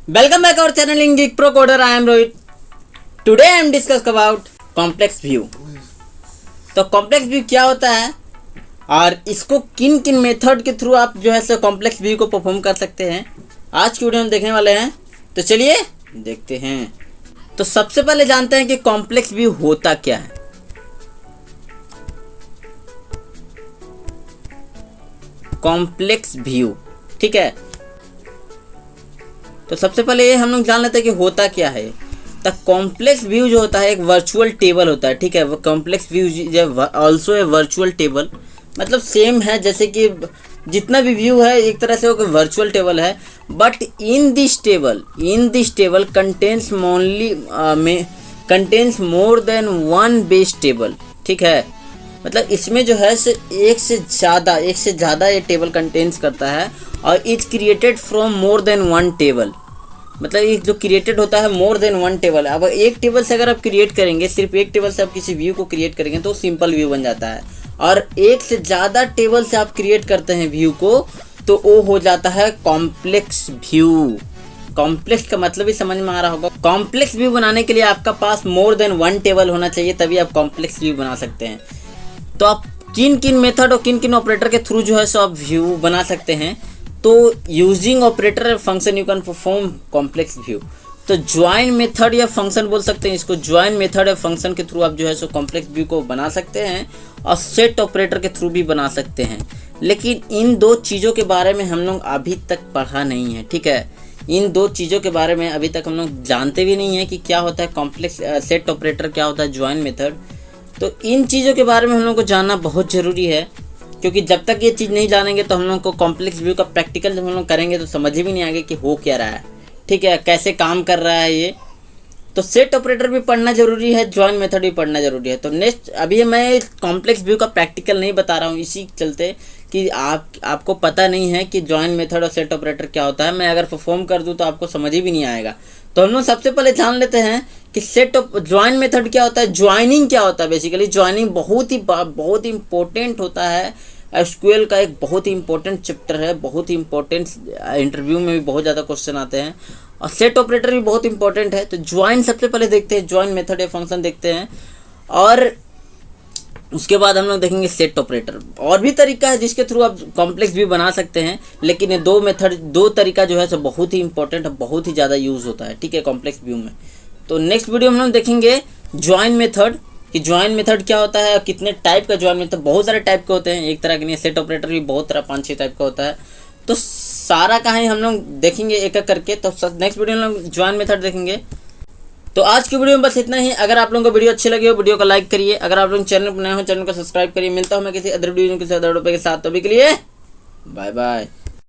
Welcome back our channel in Geek Pro Coder. I am Rohit. Today I am discuss about complex view. तो complex view क्या होता है और इसको किन किन मेथड के थ्रू आप जो है सो कॉम्प्लेक्स व्यू को परफॉर्म कर सकते हैं, आज की वीडियो में देखने वाले हैं। तो चलिए देखते हैं। तो सबसे पहले जानते हैं कि कॉम्प्लेक्स व्यू होता क्या है। कॉम्प्लेक्स व्यू, ठीक है। तो सबसे पहले ये हम लोग जान लेते हैं कि होता क्या है। द कॉम्प्लेक्स व्यू जो होता है एक वर्चुअल टेबल होता है, ठीक है। वो complex view also a virtual table, मतलब सेम है जैसे कि जितना भी व्यू है एक तरह से वो वर्चुअल टेबल है। But in this table contains more than one base table, ठीक है। मतलब इसमें जो है एक से ज़्यादा ये टेबल कंटेन्स करता है और it's created from more than one table. मतलब ये जो क्रिएटेड होता है मोर देन वन टेबल। अब एक टेबल से अगर आप क्रिएट करेंगे, सिर्फ एक टेबल से आप किसी व्यू को क्रिएट करेंगे तो सिंपल व्यू बन जाता है। और एक से ज़्यादा टेबल से आप क्रिएट करते हैं व्यू को तो वो हो जाता है कॉम्प्लेक्स व्यू। कॉम्प्लेक्स का मतलब ही समझ में आ रहा होगा। कॉम्प्लेक्स व्यू बनाने के लिए आपका पास मोर देन वन टेबल होना चाहिए, तभी आप कॉम्प्लेक्स व्यू बना सकते हैं। तो आप किन किन मेथड और किन किन ऑपरेटर के थ्रू जो है सो आप व्यू बना सकते हैं। तो using operator function you can perform complex view. तो ज्वाइन मेथड या फंक्शन बोल सकते हैं इसको। ज्वाइन मेथड या फंक्शन के थ्रू आप जो है सो कॉम्प्लेक्स व्यू को बना सकते हैं और सेट ऑपरेटर के थ्रू भी बना सकते हैं। लेकिन इन दो चीज़ों के बारे में हम लोग अभी तक पढ़ा नहीं है, ठीक है। इन दो चीज़ों के बारे में अभी तक हम लोग जानते भी नहीं है कि क्या होता है कॉम्प्लेक्स सेट ऑपरेटर, क्या होता है ज्वाइन मेथड। तो इन चीज़ों के बारे में हम लोग को जानना बहुत ज़रूरी है, क्योंकि जब तक ये चीज़ नहीं जानेंगे तो हम लोग को कॉम्प्लेक्स व्यू का प्रैक्टिकल जब हम लोग करेंगे तो समझ भी नहीं आएगा कि हो क्या रहा है, ठीक है, कैसे काम कर रहा है ये। तो सेट ऑपरेटर भी पढ़ना जरूरी है, ज्वाइन मेथड भी पढ़ना जरूरी है। तो नेक्स्ट अभी मैं कॉम्प्लेक्स व्यू का प्रैक्टिकल नहीं बता रहा हूँ, इसी चलते कि आपको पता नहीं है कि ज्वाइन मेथड और सेट ऑपरेटर क्या होता है। मैं अगर परफॉर्म कर दूँ तो आपको समझ ही भी नहीं आएगा। तो हम लोग सबसे पहले जान लेते हैं कि ज्वाइन मेथड क्या होता है, ज्वाइनिंग क्या होता है। बेसिकली ज्वाइनिंग बहुत ही इंपॉर्टेंट होता है। एसक्यूएल का एक बहुत ही इंपॉर्टेंट चैप्टर है, बहुत ही इंपॉर्टेंट, इंटरव्यू में भी बहुत ज़्यादा क्वेश्चन आते हैं। और सेट ऑपरेटर भी बहुत इंपॉर्टेंट है। तो ज्वाइन सबसे पहले देखते हैं, ज्वाइन मेथड या फंक्शन देखते हैं और उसके बाद हम लोग देखेंगे सेट ऑपरेटर। और भी तरीका है जिसके थ्रू आप कॉम्प्लेक्स व्यू बना सकते हैं, लेकिन ये दो तरीका जो है सो बहुत ही इंपॉर्टेंट है, बहुत ही ज़्यादा यूज़ होता है, ठीक है, कॉम्प्लेक्स व्यू में। तो नेक्स्ट वीडियो में हम देखेंगे ज्वाइन मेथड, कि ज्वाइन मेथड क्या होता है, कितने टाइप का ज्वाइन मेथड। बहुत सारे टाइप के होते हैं, एक तरह के नहीं। सेट ऑपरेटर भी बहुत तरह 5-6 टाइप का होता है। तो सारा कहानी हम लोग देखेंगे एक एक करके। तो नेक्स्ट वीडियो में हम लोग ज्वाइन मेथड देखेंगे। तो आज की वीडियो में बस इतना ही। अगर आप लोगों को वीडियो अच्छी लगी हो वीडियो को लाइक करिए। अगर आप लोग चैनल पर नए हो चैनल को सब्सक्राइब करिए। मिलता हूँ मैं किसी अदर वीडियो के साथ के साथ। तो अभी के लिए बाय बाय।